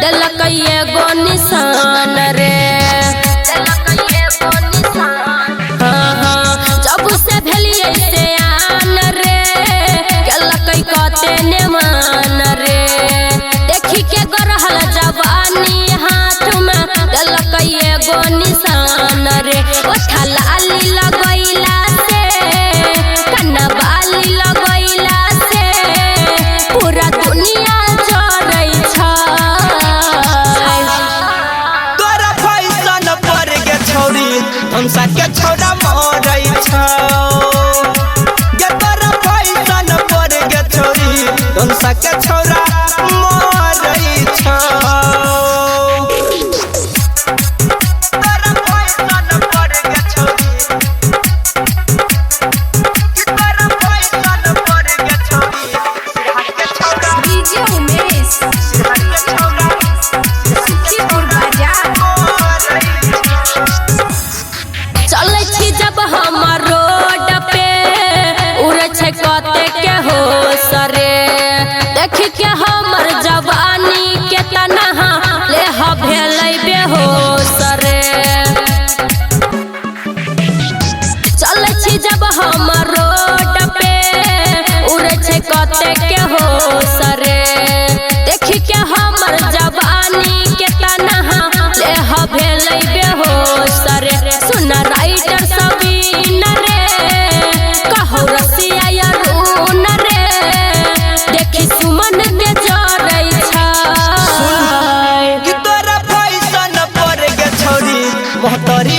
दिलक एगो निशान रे। हाँ हाँ जब से भेलिए से आन रे केलक कते ने मान रे। देखी के गरहल जवानी हाथ में दिलक एगो निशान रे। ओठा लाली लगैला से कन्ना बाली लगैला से पूरा दुनिया जरै छै। तोरा फैशन पर गे छौरी धनसा के छौरा मरै छौ। गे तोरा फैशन पर गे छौरी धनसा के छौरा मरै छौ। चलै छी जब हम रोड पे उड़े छै कते के होश रे। देख के हमर जवानी के तनहा ले भेलै बेहोश रे। चलै छी जब हम रोड पे उड़े छै कते के होश रे। देख के हमर जवानी के तनहा ले भेलै बेहोश रे। सुन राइटर सबीन रे कहो रसिया अरुण रे देखी सुमन के जरै छै। कि तोरा फैशन पर गे छौरी मोहतरी